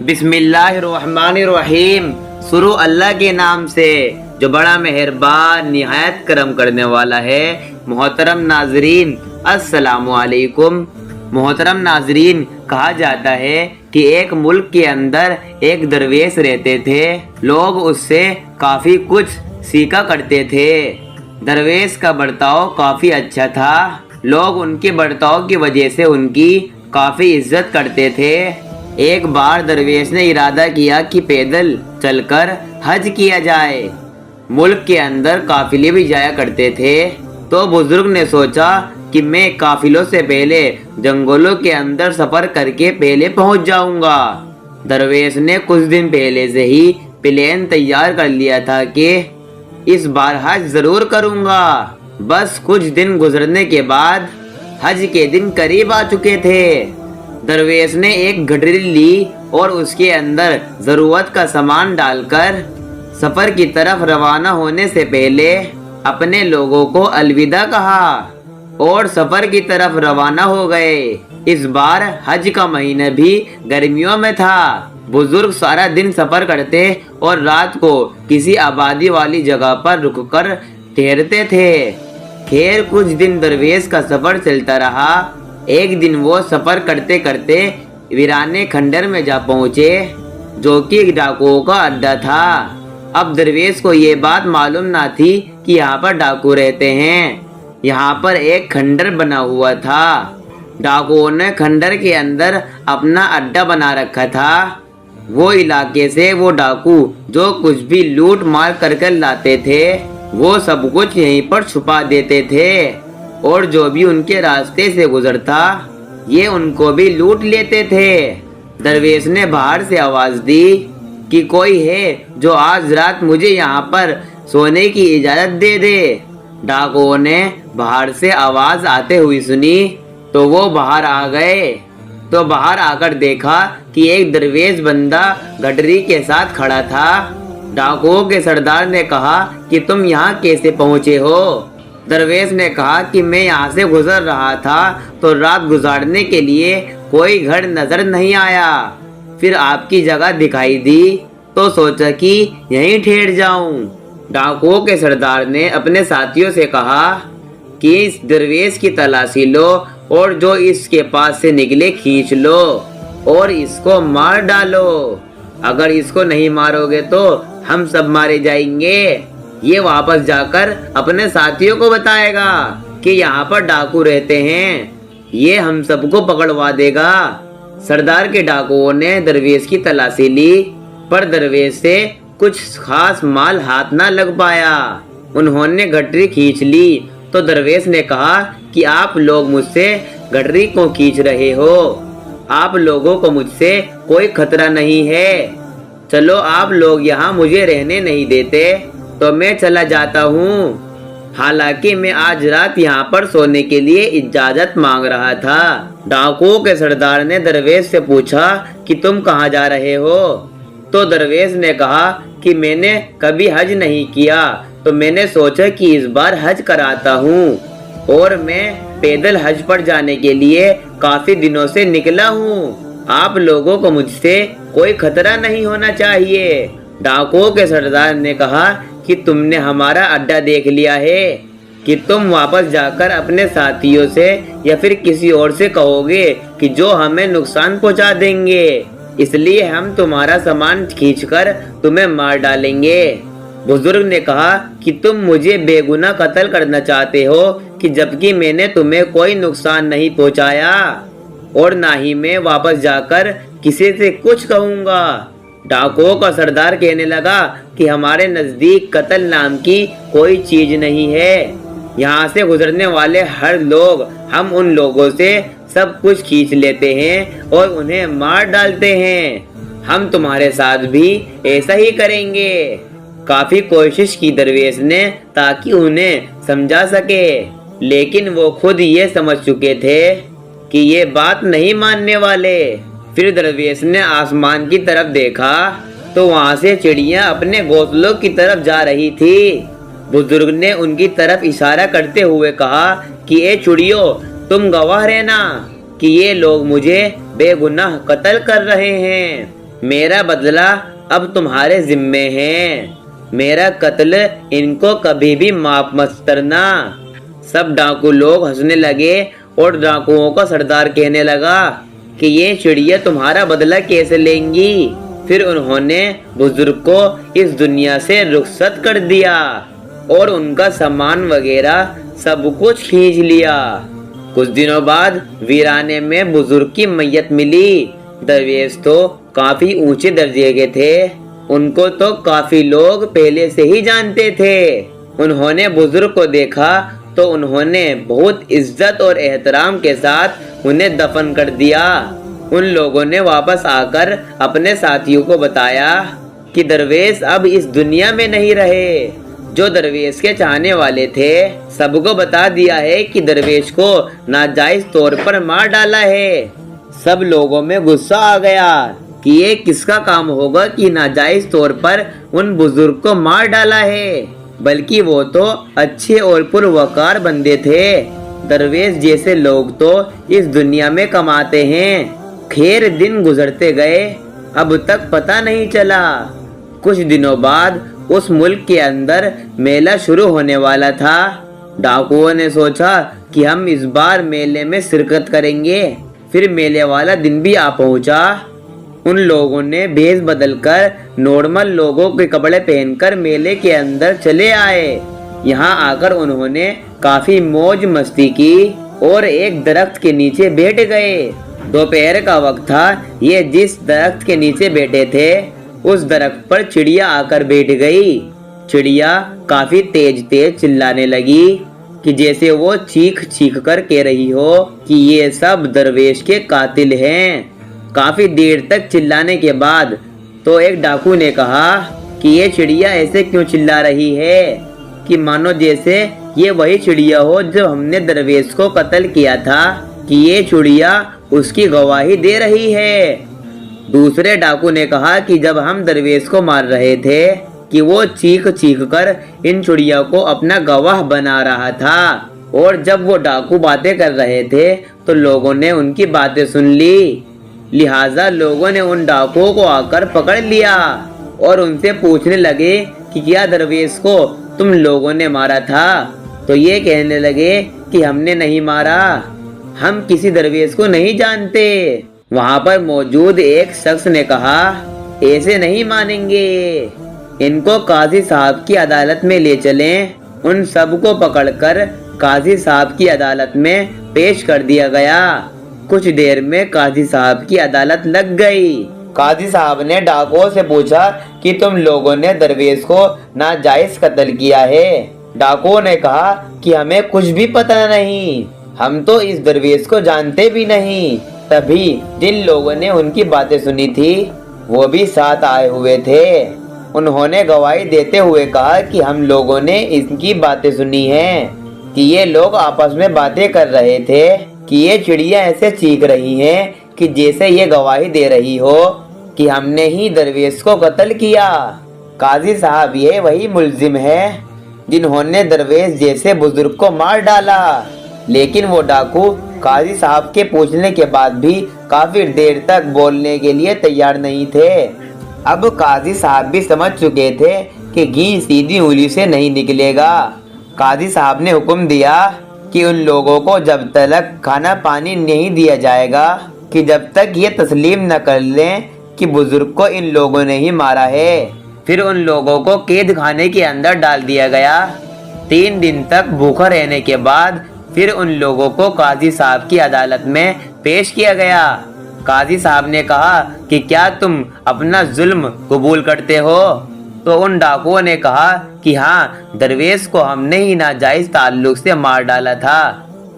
بسم اللہ الرحمن الرحیم، شروع اللہ کے نام سے جو بڑا مہربان نہایت کرم کرنے والا ہے۔ محترم ناظرین السلام علیکم۔ محترم ناظرین، کہا جاتا ہے کہ ایک ملک کے اندر ایک درویش رہتے تھے۔ لوگ اس سے کافی کچھ سیکھا کرتے تھے۔ درویش کا برتاؤ کافی اچھا تھا۔ لوگ ان کے برتاؤ کی وجہ سے ان کی کافی عزت کرتے تھے۔ ایک بار درویش نے ارادہ کیا کہ پیدل چل کر حج کیا جائے۔ ملک کے اندر قافلے بھی جایا کرتے تھے، تو بزرگ نے سوچا کہ میں قافلوں سے پہلے جنگلوں کے اندر سفر کر کے پہلے پہنچ جاؤں گا۔ درویش نے کچھ دن پہلے سے ہی پلان تیار کر لیا تھا کہ اس بار حج ضرور کروں گا۔ بس کچھ دن گزرنے کے بعد حج کے دن قریب آ چکے تھے۔ درویش نے ایک گھڑی لی اور اس کے اندر ضرورت کا سامان ڈال کر سفر کی طرف روانہ ہونے سے پہلے اپنے لوگوں کو الوداع کہا اور سفر کی طرف روانہ ہو گئے۔ اس بار حج کا مہینہ بھی گرمیوں میں تھا۔ بزرگ سارا دن سفر کرتے اور رات کو کسی آبادی والی جگہ پر رک کر ٹھہرتے تھے۔ خیر کچھ دن درویش کا سفر چلتا رہا۔ ایک دن وہ سفر کرتے کرتے ویرانے کھنڈر میں جا پہنچے، جو کہ ڈاکوؤں کا اڈا تھا۔ اب درویش کو یہ بات معلوم نہ تھی کہ یہاں پر ڈاکو رہتے ہیں۔ یہاں پر ایک کھنڈر بنا ہوا تھا۔ ڈاکوؤں نے کھنڈر کے اندر اپنا اڈا بنا رکھا تھا۔ وہ علاقے سے وہ ڈاکو جو کچھ بھی لوٹ مار کر لاتے تھے، وہ سب کچھ یہیں پر چھپا دیتے تھے، اور جو بھی ان کے راستے سے گزرتا یہ ان کو بھی لوٹ لیتے تھے۔ درویش نے باہر سے آواز دی کہ کوئی ہے جو آج رات مجھے یہاں پر سونے کی اجازت دے دے۔ ڈاکوؤں نے باہر سے آواز آتے ہوئی سنی تو وہ باہر آ گئے، تو باہر آ کر دیکھا کہ ایک درویش بندہ گٹری کے ساتھ کھڑا تھا۔ ڈاکوؤں کے سردار نے کہا کہ تم یہاں کیسے پہنچے ہو؟ درویش نے کہا کہ میں یہاں سے گزر رہا تھا تو رات گزارنے کے لیے کوئی گھر نظر نہیں آیا، پھر آپ کی جگہ دکھائی دی تو سوچا کہ یہیں ٹھہر جاؤں۔ ڈاکوؤں کے سردار نے اپنے ساتھیوں سے کہا کہ اس درویش کی تلاشی لو اور جو اس کے پاس سے نکلے کھینچ لو اور اس کو مار ڈالو۔ اگر اس کو نہیں مارو گے تو ہم سب مارے جائیں گے۔ یہ واپس جا کر اپنے ساتھیوں کو بتائے گا کہ یہاں پر ڈاکو رہتے ہیں، یہ ہم سب کو پکڑوا دے گا۔ سردار کے ڈاکوؤں نے درویش کی تلاشی لی، پر درویش سے کچھ خاص مال ہاتھ نہ لگ پایا۔ انہوں نے گٹری کھینچ لی تو درویش نے کہا کہ آپ لوگ مجھ سے گٹری کو کھینچ رہے ہو، آپ لوگوں کو مجھ سے کوئی خطرہ نہیں ہے، چلو آپ لوگ یہاں مجھے رہنے نہیں دیتے تو میں چلا جاتا ہوں۔ حالانکہ میں آج رات یہاں پر سونے کے لیے اجازت مانگ رہا تھا۔ ڈاکوؤں کے سردار نے درویش سے پوچھا کہ تم کہاں جا رہے ہو؟ تو درویش نے کہا کہ میں نے کبھی حج نہیں کیا تو میں نے سوچا کہ اس بار حج کراتا ہوں، اور میں پیدل حج پر جانے کے لیے کافی دنوں سے نکلا ہوں۔ آپ لوگوں کو مجھ سے کوئی خطرہ نہیں ہونا چاہیے۔ ڈاکوؤں کے سردار نے کہا کہ تم نے ہمارا اڈا دیکھ لیا ہے، کہ تم واپس جا کر اپنے ساتھیوں سے یا پھر کسی اور سے کہو گے کہ جو ہمیں نقصان پہنچا دیں گے، اس لیے ہم تمہارا سامان کھینچ کر تمہیں مار ڈالیں گے۔ بزرگ نے کہا کہ تم مجھے بے گناہ قتل کرنا چاہتے ہو، کہ جبکہ میں نے تمہیں کوئی نقصان نہیں پہنچایا، اور نہ ہی میں واپس جا کر کسی سے کچھ کہوں گا۔ ڈاکوؤں کا سردار کہنے لگا کہ ہمارے نزدیک قتل نام کی کوئی چیز نہیں ہے۔ یہاں سے گزرنے والے ہر لوگ ہم ان لوگوں سے سب کچھ کھینچ لیتے ہیں اور انہیں مار ڈالتے ہیں۔ ہم تمہارے ساتھ بھی ایسا ہی کریں گے۔ کافی کوشش کی درویش نے تاکہ انہیں سمجھا سکے، لیکن وہ خود یہ سمجھ چکے تھے کہ یہ بات نہیں ماننے والے۔ پھر درویش نے آسمان کی طرف دیکھا تو وہاں سے چڑیاں اپنے گھونسلوں کی طرف جا رہی تھی۔ بزرگ نے ان کی طرف اشارہ کرتے ہوئے کہا کہ اے چڑیوں، تم گواہ رہنا کہ یہ لوگ مجھے بے گناہ قتل کر رہے ہیں۔ میرا بدلہ اب تمہارے ذمے ہے، میرا قتل ان کو کبھی بھی معاف مت کرنا۔ سب ڈاکو لوگ ہنسنے لگے اور ڈاکوؤں کا سردار کہنے لگا کہ یہ چڑیا تمہارا بدلہ کیسے لیں گی؟ پھر انہوں نے بزرگ کو اس دنیا سے رخصت کر دیا اور ان کا سامان وغیرہ سب کچھ کھینچ لیا۔ کچھ دنوں بعد ویرانے میں بزرگ کی میت ملی۔ درویش تو کافی اونچے درجے کے تھے، ان کو تو کافی لوگ پہلے سے ہی جانتے تھے۔ انہوں نے بزرگ کو دیکھا تو انہوں نے بہت عزت اور احترام کے ساتھ انہیں دفن کر دیا۔ ان لوگوں نے واپس آ کر اپنے ساتھیوں کو بتایا کہ درویش اب اس دنیا میں نہیں رہے۔ جو درویش کے چاہنے والے تھے سب کو بتا دیا ہے کہ درویش کو ناجائز طور پر مار ڈالا ہے۔ سب لوگوں میں غصہ آ گیا کہ یہ کس کا کام ہوگا کہ ناجائز طور پر ان بزرگ کو مار ڈالا ہے، بلکہ وہ تو اچھے اور پروقار بندے تھے۔ درویش جیسے لوگ تو اس دنیا میں کماتے ہیں۔ خیر دن گزرتے گئے، اب تک پتہ نہیں چلا۔ کچھ دنوں بعد اس ملک کے اندر میلہ شروع ہونے والا تھا۔ ڈاکوؤں نے سوچا کہ ہم اس بار میلے میں شرکت کریں گے۔ پھر میلے والا دن بھی آ پہنچا۔ ان لوگوں نے بھیس بدل کر نارمل لوگوں کے کپڑے پہن کر میلے کے اندر چلے آئے۔ یہاں آ کر انہوں نے کافی موج مستی کی اور ایک درخت کے نیچے بیٹھ گئے۔ دوپہر کا وقت تھا۔ یہ جس درخت کے نیچے بیٹھے تھے اس درخت پر چڑیا آ کر بیٹھ گئی۔ چڑیا کافی تیز چلانے لگی کہ جیسے وہ چیخ چیخ کر کہہ رہی ہو کہ یہ سب درویش کے قاتل ہیں۔ کافی دیر تک چلانے کے بعد تو ایک ڈاکو نے کہا کہ یہ چڑیا ایسے کیوں چلا رہی ہے کہ مانو جیسے یہ وہی چڑیا ہو جو ہم نے درویش کو قتل کیا تھا، کہ یہ چڑیا اس کی گواہی دے رہی ہے۔ دوسرے ڈاکو نے کہا کہ جب ہم درویش کو مار رہے تھے کہ وہ چیخ چیخ کر ان چڑیا کو اپنا گواہ بنا رہا تھا، اور جب وہ ڈاکو باتیں کر رہے تھے تو لوگوں نے ان کی باتیں سن لی، لہٰذا لوگوں نے ان ڈاکوؤں کو آ کر پکڑ لیا اور ان سے پوچھنے لگے کہ کیا درویش کو تم لوگوں نے مارا تھا؟ تو یہ کہنے لگے کہ ہم نے نہیں مارا، ہم کسی درویش کو نہیں جانتے۔ وہاں پر موجود ایک شخص نے کہا ایسے نہیں مانیں گے، ان کو قاضی صاحب کی عدالت میں لے چلیں۔ ان سب کو پکڑ کر قاضی صاحب کی عدالت میں پیش کر دیا گیا۔ کچھ دیر میں قاضی صاحب کی عدالت لگ گئی۔ قاضی صاحب نے ڈاکوؤں سے پوچھا کہ تم لوگوں نے درویش کو ناجائز قتل کیا ہے؟ ڈاکوؤں نے کہا کہ ہمیں کچھ بھی پتہ نہیں، ہم تو اس درویش کو جانتے بھی نہیں۔ تبھی جن لوگوں نے ان کی باتیں سنی تھی وہ بھی ساتھ آئے ہوئے تھے۔ انہوں نے گواہی دیتے ہوئے کہا کہ ہم لوگوں نے ان کی باتیں سنی ہیں کہ یہ لوگ آپس میں باتیں کر رہے تھے کہ یہ چڑیا ایسے چیخ رہی ہیں کہ جیسے یہ گواہی دے رہی ہو کہ ہم نے ہی درویش کو قتل کیا۔ قاضی صاحب یہ وہی ملزم ہے جنہوں نے درویش جیسے بزرگ کو مار ڈالا۔ لیکن وہ ڈاکو قاضی صاحب کے پوچھنے کے بعد بھی کافی دیر تک بولنے کے لیے تیار نہیں تھے۔ اب قاضی صاحب بھی سمجھ چکے تھے کہ گھی سیدھی انگلی سے نہیں نکلے گا۔ قاضی صاحب نے حکم دیا کہ ان لوگوں کو جب تک کھانا پانی نہیں دیا جائے گا کہ جب تک یہ تسلیم نہ کر لیں کہ بزرگ کو ان لوگوں نے ہی مارا ہے۔ پھر ان لوگوں کو قید خانے کے اندر ڈال دیا گیا۔ 3 دن تک بھوکا رہنے کے بعد پھر ان لوگوں کو قاضی صاحب کی عدالت میں پیش کیا گیا۔ قاضی صاحب نے کہا کہ کیا تم اپنا ظلم قبول کرتے ہو؟ تو ان ڈاکوؤں نے کہا کہ ہاں، درویش کو ہم نے ہی ناجائز تعلق سے مار ڈالا تھا،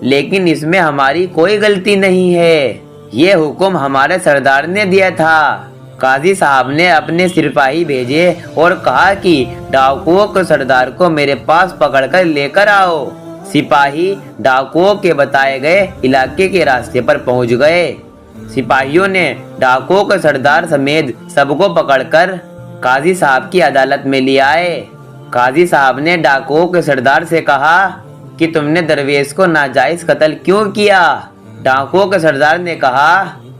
لیکن اس میں ہماری کوئی غلطی نہیں ہے، یہ حکم ہمارے سردار نے دیا تھا۔ قاضی صاحب نے اپنے سپاہی بھیجے اور کہا کہ ڈاکوؤں کے سردار کو میرے پاس پکڑ کر لے کر آؤ۔ سپاہی ڈاکوؤں کے بتائے گئے علاقے کے راستے پر پہنچ گئے۔ سپاہیوں نے ڈاکوؤں کے سردار سمیت سب کو پکڑ کر قاضی صاحب کی عدالت میں لے آئے۔ قاضی صاحب نے ڈاکوؤں کے سردار سے کہا کہ تم نے درویش کو ناجائز قتل کیوں کیا؟ ڈاکوؤں کے سردار نے کہا